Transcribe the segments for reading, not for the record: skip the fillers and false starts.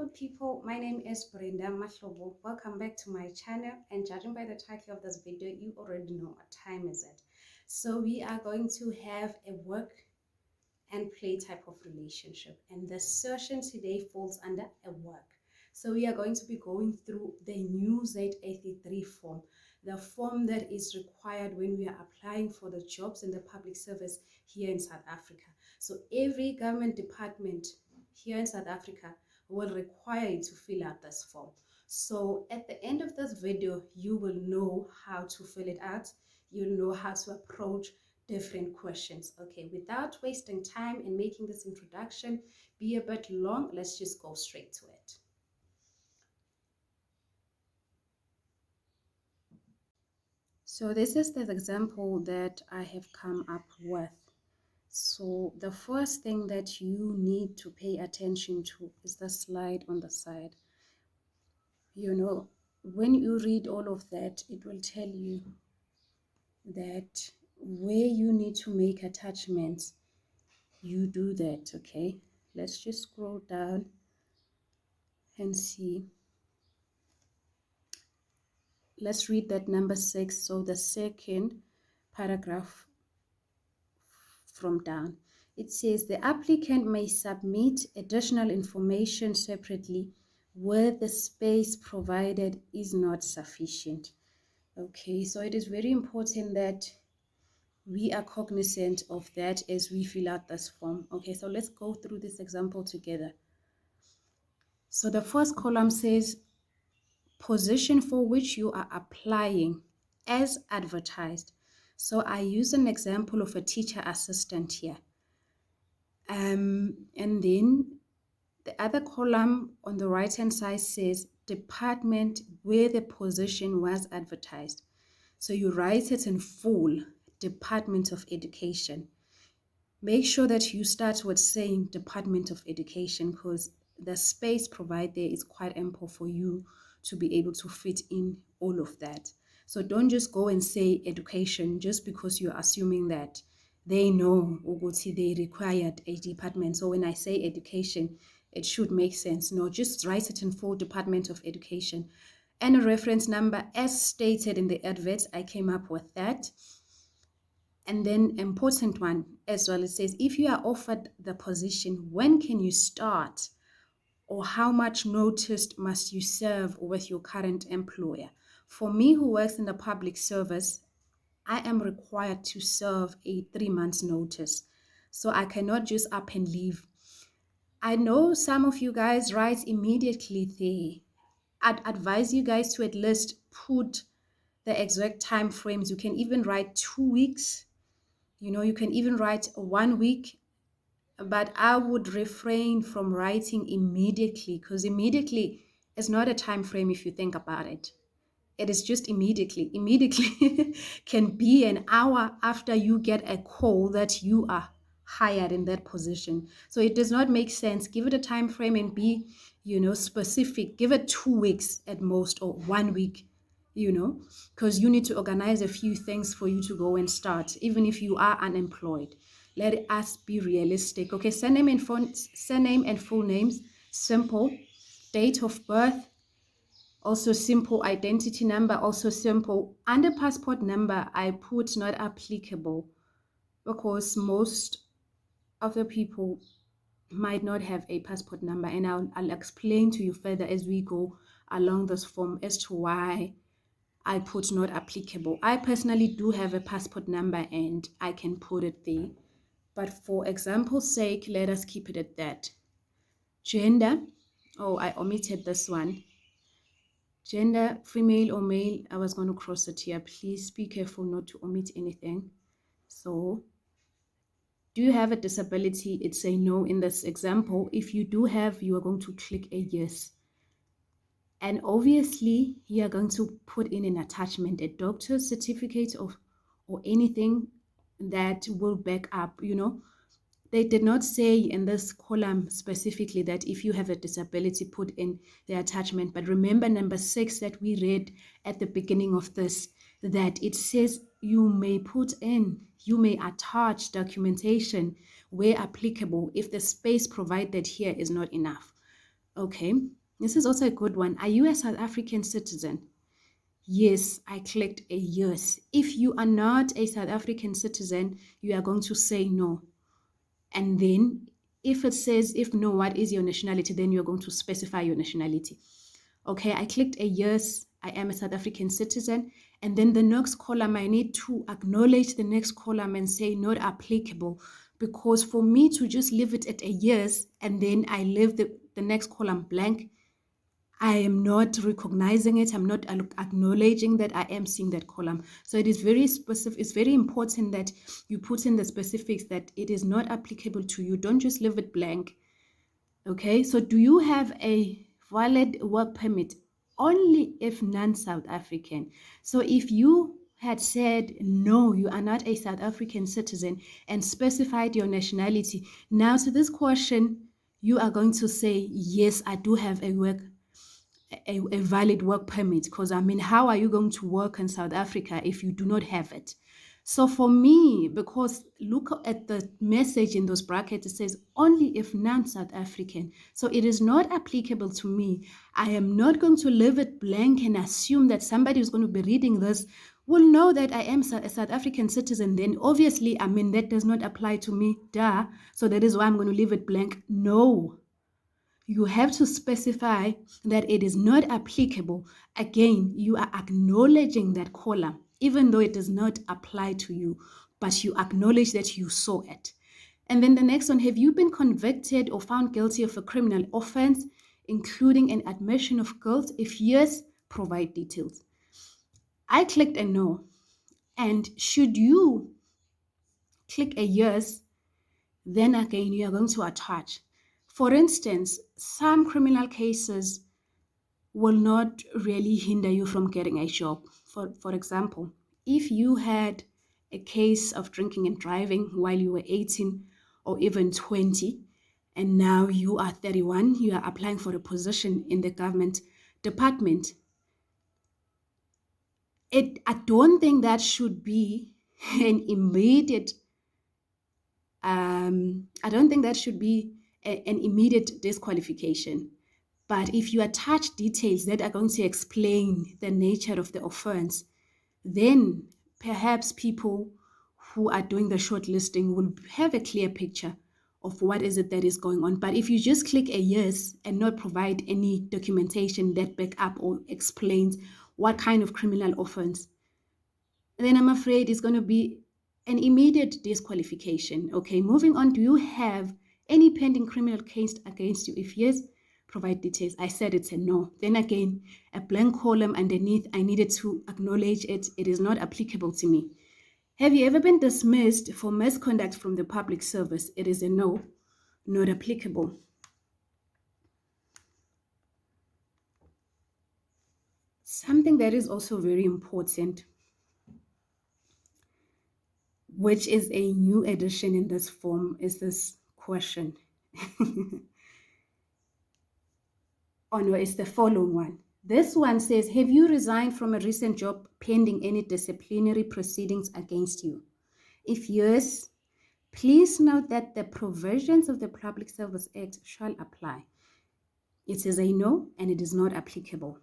good people, my name is Brenda Mahlobo. Welcome back to my channel, and judging by the title of this video, you already know what time is it. So we are going to have a work and play type of relationship, and the session today falls under a work. So we are going to be going through the new Z83 form, the form that is required when we are applying for the jobs in the public service here in South Africa. So every government department here in South Africa will require you to fill out this form. So at the end of this video, you will know how to fill it out. You'll know how to approach different questions. Okay, without wasting time and making this introduction be a bit long, let's just go straight to it. So this is the example that I have come up with. So the first thing that you need to pay attention to is the slide on the side. You know, when you read all of that, it will tell you that where you need to make attachments, you do that. Okay, let's just scroll down and see. Let's read that number 6. So the second paragraph from down, it says the applicant may submit additional information separately where the space provided is not sufficient. Okay, so it is very important that we are cognizant of that as we fill out this form. Okay, so let's go through this example together. So the first column says position for which you are applying as advertised. So I use an example of a teacher assistant here. And then the other column on the right hand side says department where the position was advertised. So you write it in full, Department of Education. Make sure that you start with saying Department of Education because the space provided there is quite ample for you to be able to fit in all of that. So don't just go and say education just because you're assuming that they know Uguti they required a department. So when I say education, it should make sense. No, just write it in full, Department of Education. And a reference number as stated in the advert, I came up with that. And then important one as well, it says if you are offered the position, when can you start? Or how much notice must you serve with your current employer? For me, who works in the public service, I am required to serve a 3 months notice. So I cannot just up and leave. I know some of you guys write immediately there. I'd advise you guys to at least put the exact time frames. You can even write 2 weeks. You know, you can even write 1 week. But I would refrain from writing immediately because immediately is not a time frame if you think about it. It is just immediately. Immediately can be an hour after you get a call that you are hired in that position. So it does not make sense. Give it a time frame and be, specific. Give it 2 weeks at most or 1 week, because you need to organize a few things for you to go and start, even if you are unemployed. Let us be realistic. Okay, surname and full names, simple. Date of birth, also simple. Identity number, also simple. Under passport number, I put not applicable because most of the people might not have a passport number, and I'll explain to you further as we go along this form as to why I put not applicable. I personally do have a passport number and I can put it there. But for example's sake, let us keep it at that. Gender. Oh, I omitted this one. Gender, female or male. I was going to cross it here. Please be careful not to omit anything. So, do you have a disability? It's a no in this example. If you do have, you are going to click a yes. And obviously, you are going to put in an attachment, a doctor's certificate or anything that will back up, They did not say in this column specifically that if you have a disability, put in the attachment. But remember number 6 that we read at the beginning of this, that it says you may attach documentation where applicable if the space provided here is not enough. Okay, this is also a good one. Are you a South African citizen? Yes, I clicked a yes. If you are not a South African citizen, you are going to say no. And then if it says, if no, what is your nationality? Then you're going to specify your nationality. Okay, I clicked a yes, I am a South African citizen. And then the next column, I need to acknowledge the next column and say not applicable. Because for me to just leave it at a yes and then I leave the next column blank, I am not recognizing it. I'm not acknowledging that I am seeing that column. So it is very specific. It's very important that you put in the specifics that it is not applicable to you. Don't just leave it blank. Okay. So do you have a valid work permit? Only if non-South African. So if you had said no, you are not a South African citizen and specified your nationality, now to this question, you are going to say, yes, I do have a valid work permit, because I mean, how are you going to work in South Africa if you do not have it? So for me, because look at the message in those brackets, it says only if non-South African. So it is not applicable to me. I am not going to leave it blank and assume that somebody who's going to be reading this will know that I am a South African citizen. Then obviously, I mean, that does not apply to me. Duh. So that is why I'm going to leave it blank. No, you have to specify that it is not applicable. Again, you are acknowledging that column, even though it does not apply to you, but you acknowledge that you saw it. And then the next one, have you been convicted or found guilty of a criminal offense, including an admission of guilt? If yes, provide details. I clicked a no. And should you click a yes, then again, you are going to attach. For instance, some criminal cases will not really hinder you from getting a job. For example, if you had a case of drinking and driving while you were 18 or even 20, and now you are 31, you are applying for a position in the government department, I don't think that should be an immediate I don't think that should be an immediate disqualification. But if you attach details that are going to explain the nature of the offense, then perhaps people who are doing the shortlisting will have a clear picture of what is it that is going on. But if you just click a yes and not provide any documentation that back up or explains what kind of criminal offense, then I'm afraid it's going to be an immediate disqualification. Okay, moving on. Do you have any pending criminal case against you? If yes, provide details. I said it's a no. Then again, a blank column underneath, I needed to acknowledge it. It is not applicable to me. Have you ever been dismissed for misconduct from the public service? It is a no, not applicable. Something that is also very important, which is a new addition in this form, is this question. Oh no, it's the following one. This one says, have you resigned from a recent job pending any disciplinary proceedings against you? If yes, please note that the provisions of the Public Service Act shall apply. It says a no, and it is not applicable.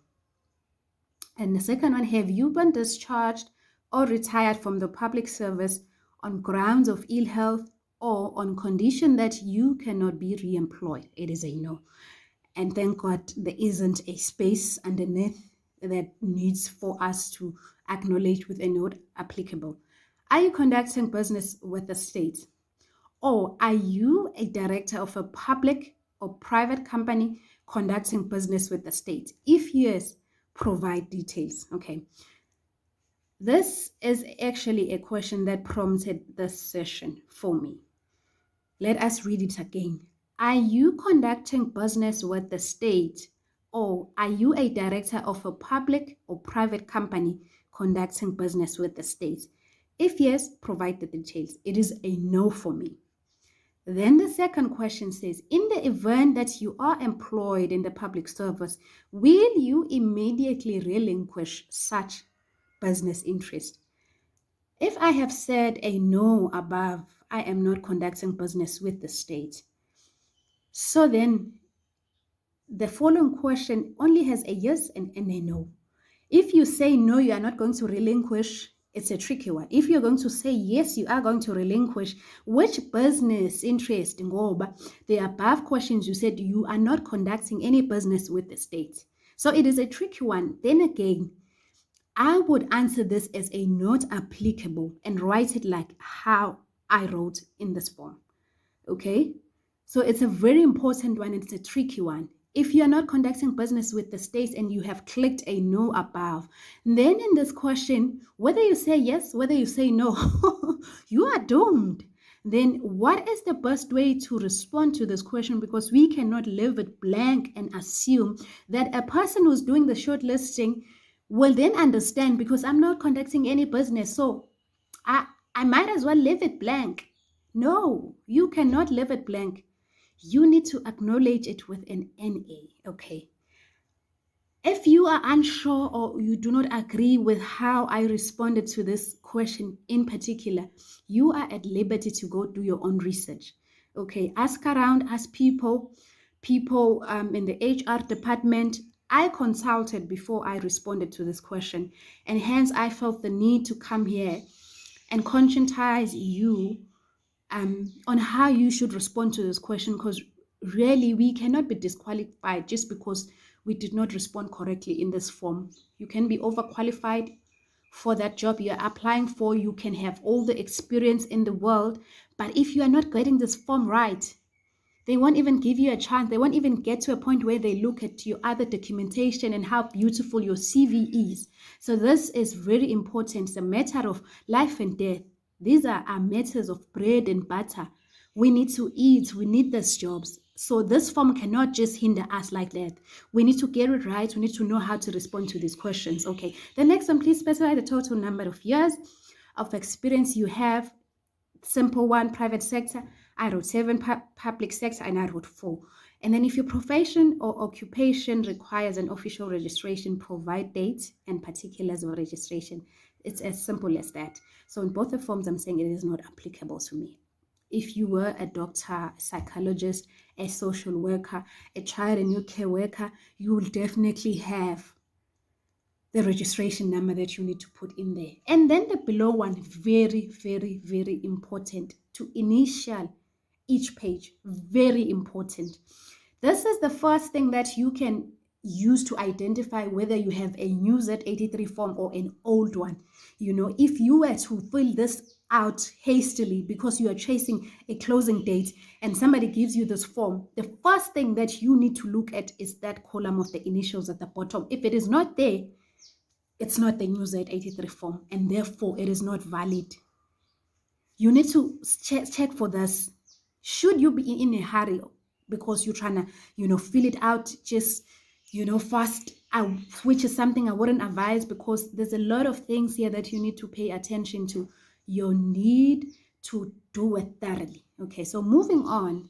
And the second one, have you been discharged or retired from the public service on grounds of ill health or on condition that you cannot be re-employed? It is a no. And thank God there isn't a space underneath that needs for us to acknowledge with a note applicable. Are you conducting business with the state? Or are you a director of a public or private company conducting business with the state? If yes, provide details. Okay. This is actually a question that prompted this session for me. Let us read it again. Are you conducting business with the state, or are you a director of a public or private company conducting business with the state? If yes, provide the details. It is a no for me. Then the second question says, in the event that you are employed in the public service, will you immediately relinquish such business interest? If I have said a no above, I am not conducting business with the state. So then the following question only has a yes and a no. If you say no, you are not going to relinquish, it's a tricky one. If you're going to say yes, you are going to relinquish, which business interest, ngoba the above questions you said you are not conducting any business with the state. So it is a tricky one. Then again, I would answer this as a not applicable and write it like how I wrote in this form. Okay? So it's a very important one. It's a tricky one. If you are not conducting business with the states and you have clicked a no above, then in this question, whether you say yes, whether you say no, you are doomed. Then what is the best way to respond to this question? Because we cannot leave it blank and assume that a person who's doing the shortlisting will then understand, because I'm not conducting any business. So I might as well leave it blank. No, you cannot leave it blank. You need to acknowledge it with an NA, okay? If you are unsure or you do not agree with how I responded to this question in particular, you are at liberty to go do your own research, okay? Ask around, ask people in the HR department. I consulted before I responded to this question, and hence I felt the need to come here and conscientize you on how you should respond to this question, because really we cannot be disqualified just because we did not respond correctly in this form. You can be overqualified for that job you're applying for. You can have all the experience in the world, but if you are not getting this form right, they won't even give you a chance. They won't even get to a point where they look at your other documentation and how beautiful your CV is. So this is very important. It's a matter of life and death. These are matters of bread and butter. We need to eat. We need these jobs. So this form cannot just hinder us like that. We need to get it right. We need to know how to respond to these questions. Okay. The next one, please specify the total number of years of experience you have. Simple one, private sector. I wrote 7, public sector, and I wrote 4. And then if your profession or occupation requires an official registration, provide date and particulars of registration. It's as simple as that. So in both the forms, I'm saying it is not applicable to me. If you were a doctor, a psychologist, a social worker, a child and youth care worker, you will definitely have the registration number that you need to put in there. And then the below one, very, very, very important to initial each page. Very important. This is the first thing that you can use to identify whether you have a new Z83 form or an old one. You know, if you were to fill this out hastily because you are chasing a closing date and somebody gives you this form, the first thing that you need to look at is that column of the initials at the bottom. If it is not there, it's not the new Z83 form, and therefore it is not valid. You need to check for this. Should you be in a hurry because you're trying to, fill it out just, fast, which is something I wouldn't advise, because there's a lot of things here that you need to pay attention to. You need to do it thoroughly. Okay, so moving on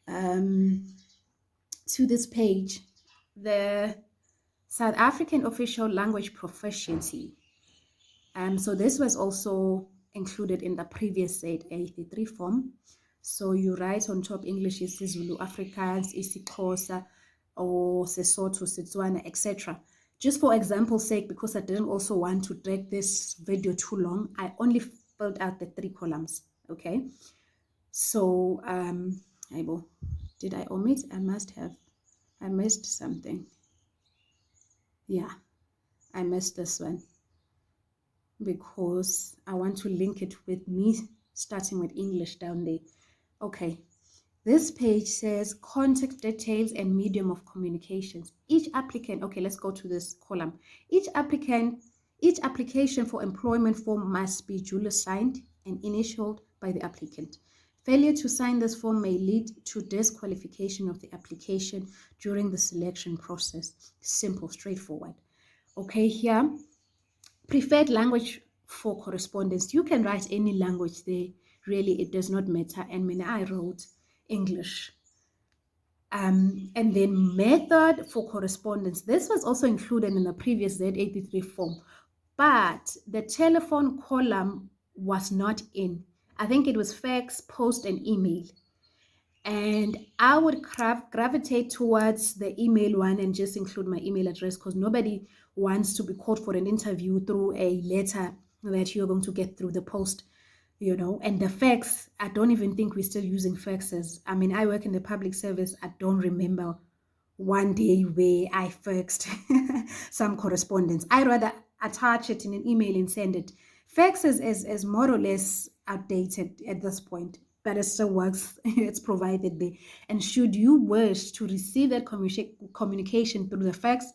to this page, the South African Official Language Proficiency. So this was also included in the previous Z83 form. So you write on top English, isiZulu, Afrikaans, isiXhosa, or Sesotho, Setswana, etc. Just for example's sake, because I didn't also want to drag this video too long, I only filled out the 3 columns. Okay. So, did I omit? I missed something. Yeah, I missed this one, because I want to link it with me starting with English down there. Okay, this page says contact details and medium of communications. Each applicant, okay, let's go to this column. Each application for employment form must be duly signed and initialed by the applicant. Failure to sign this form may lead to disqualification of the application during the selection process. Simple, straightforward. Okay, here, preferred language for correspondence. You can write any language there. Really, it does not matter. And when I wrote English. And then method for correspondence. This was also included in the previous Z83 form. But the telephone column was not in. I think it was fax, post, and email. And I would gravitate towards the email one and just include my email address, because nobody wants to be called for an interview through a letter that you're going to get through the post, And the fax, I don't even think we're still using faxes. I mean, I work in the public service. I don't remember one day where I faxed some correspondence. I rather attach it in an email and send it. Fax is more or less outdated at this point, but it still works. It's provided there. And should you wish to receive that communication through the fax,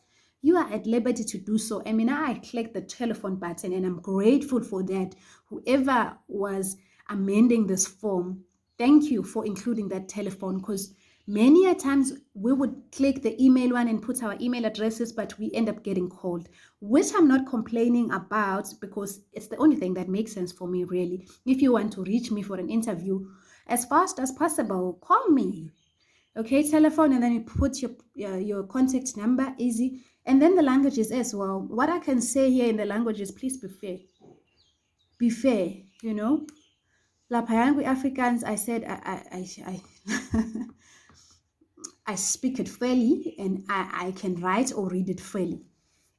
you are at liberty to do so. I mean, I clicked the telephone button and I'm grateful for that. Whoever was amending this form, thank you for including that telephone, because many a times we would click the email one and put our email addresses, but we end up getting called, which I'm not complaining about because it's the only thing that makes sense for me, really. If you want to reach me for an interview as fast as possible, call me. Okay, telephone, and then you put your contact number, easy. And then the languages as well. What I can say here in the languages, please be fair. Be fair, Lapha yangu Afrikaans, I said I speak it fairly and I can write or read it fairly.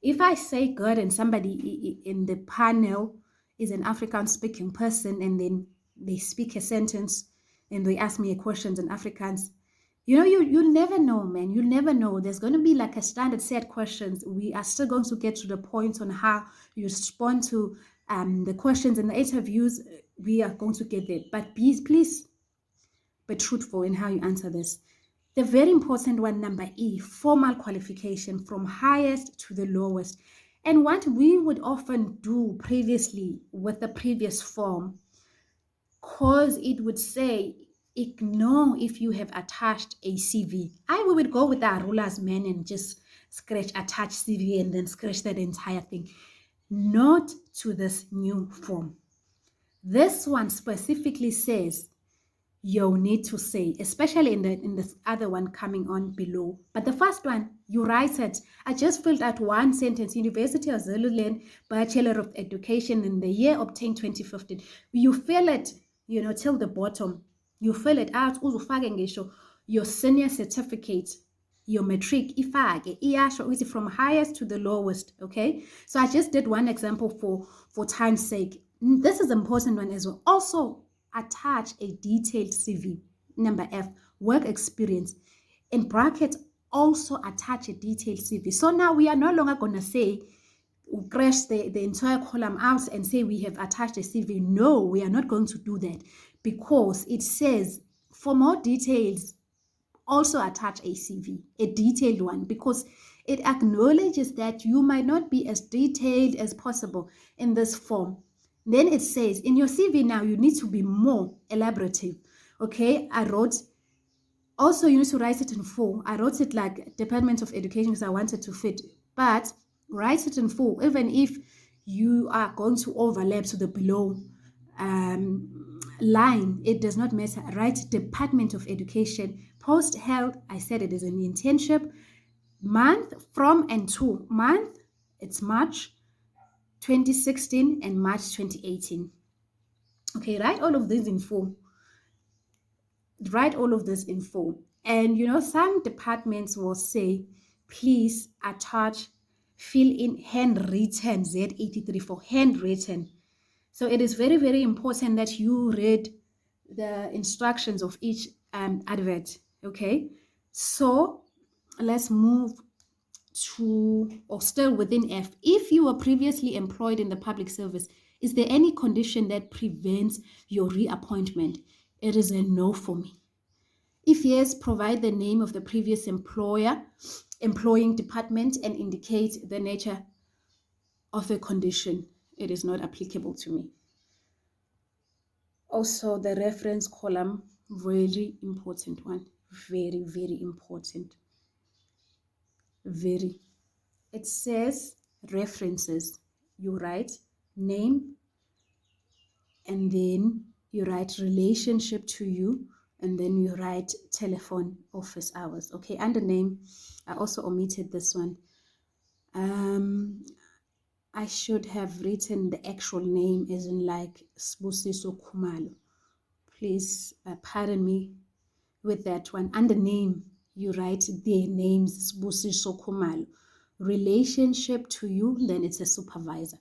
If I say good and somebody in the panel is an Afrikaans speaking person and then they speak a sentence and they ask me a question in Afrikaans, you'll never know, man. You'll never know. There's going to be like a standard set questions. We are still going to get to the point on how you respond to the questions in the interviews. We are going to get there. But please be truthful in how you answer this. The very important one, number E, formal qualification from highest to the lowest. And what we would often do previously with the previous form, because it would say, ignore if you have attached a CV. We would go with our rulers, man, and just scratch attach CV and then scratch that entire thing. Not to this new form. This one specifically says, you'll need to say, especially in this other one coming on below. But the first one, you write it. I just filled out one sentence. University of Zululand, Bachelor of Education in the year obtained 2015. You fill it, till the bottom. You fill it out. Uzufake ngisho your senior certificate, your matric, ifake, iyasho from highest to the lowest, okay? So I just did one example for time's sake. This is an important one as well. Also, attach a detailed CV. Number F, work experience. In brackets, also attach a detailed CV. So now we are no longer going to say, crash the entire column out and say we have attached a CV. No, we are not going to do that because it says for more details, also attach a CV, a detailed one, because it acknowledges that you might not be as detailed as possible in this form. Then it says in your CV now, you need to be more elaborative. Okay, also you need to write it in full. I wrote it like Department of Education because I wanted to fit, but write it in full, even if you are going to overlap to the below line, it does not matter. Write Department of Education. Post held, I said it is an internship. Month, from and to. Month, it's March 2016 and March 2018. Okay, write all of this in full. Write all of this in full. And some departments will say, please attach, fill in handwritten, Z83 for handwritten. So it is very, very important that you read the instructions of each advert, okay? So let's move to, or still within F. If you were previously employed in the public service, is there any condition that prevents your reappointment? It is a no for me. If yes, provide the name of the previous employing department, and indicate the nature of the condition. It is not applicable to me. Also, the reference column, very important one. Very, very important. Very. It says references. You write name, and then you write relationship to you, and then you write telephone office hours. Okay, under name, I also omitted this one. I should have written the actual name as in like Sbusiso Kumalo. Please pardon me with that one. Under name, you write their names, Sibusiso Khumalo. Relationship to you, then it's a supervisor.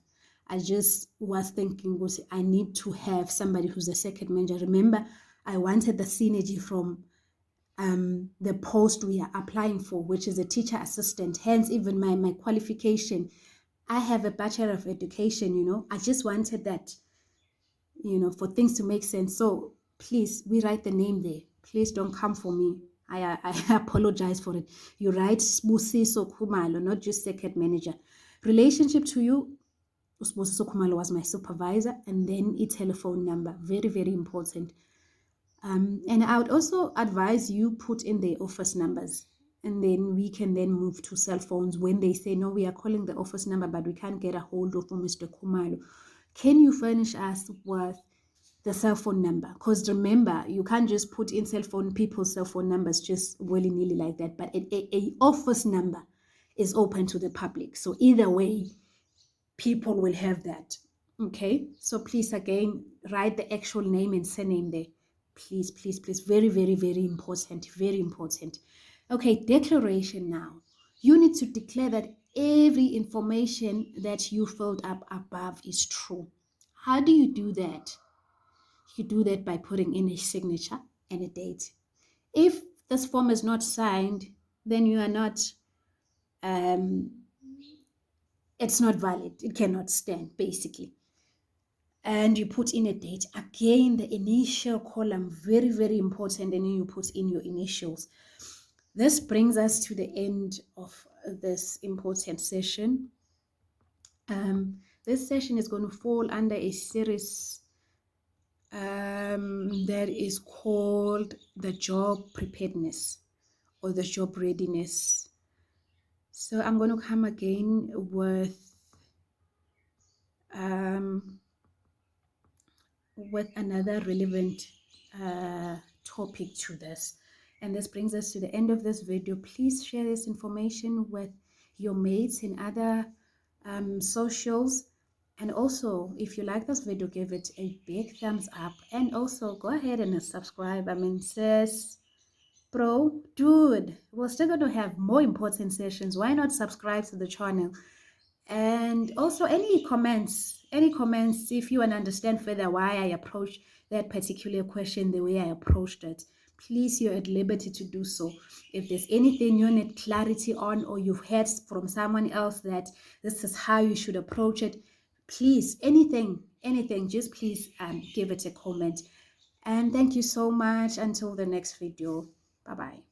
I just was thinking, I need to have somebody who's a second manager. Remember, I wanted the synergy from the post we are applying for, which is a teacher assistant. Hence, even my qualification. I have a Bachelor of Education, I just wanted that, for things to make sense. So please, we write the name there. Please don't come for me. I apologize for it. You write Sbusiso Khumalo, not just second manager. Relationship to you, Sbusiso Khumalo was my supervisor, and then a telephone number. Very, very important. And I would also advise you put in the office numbers, and then we can then move to cell phones when they say, no, we are calling the office number, but we can't get a hold of Mr. Khumalo. Can you furnish us with the cell phone number? Because remember, you can't just put in people's cell phone numbers just willy-nilly like that, but a office number is open to the public. So either way, people will have that. Okay, so please again write the actual name and surname there. Please, please, please. Very, very, very important. Very important. Okay, declaration now. You need to declare that every information that you filled up above is true. How do you do that? You do that by putting in a signature and a date. If this form is not signed, then you are not, it's not valid. It cannot stand, basically. And you put in a date. Again, the initial column, very, very important, and then you put in your initials. This brings us to the end of this important session. This session is going to fall under a series that is called the job preparedness or the job readiness. So I'm going to come again with another relevant topic to this. And this brings us to the end of this video. Please share this information with your mates and other socials. And also, if you like this video, give it a big thumbs up. And also, go ahead and subscribe. I mean, sis, bro, dude, we're still going to have more important sessions. Why not subscribe to the channel? And also any comments if you want to understand further why I approached that particular question the way I approached it, please, you're at liberty to do so. If there's anything you need clarity on, or you've heard from someone else that this is how you should approach it, please, anything, just please give it a comment. And thank you so much. Until the next video. Bye-bye.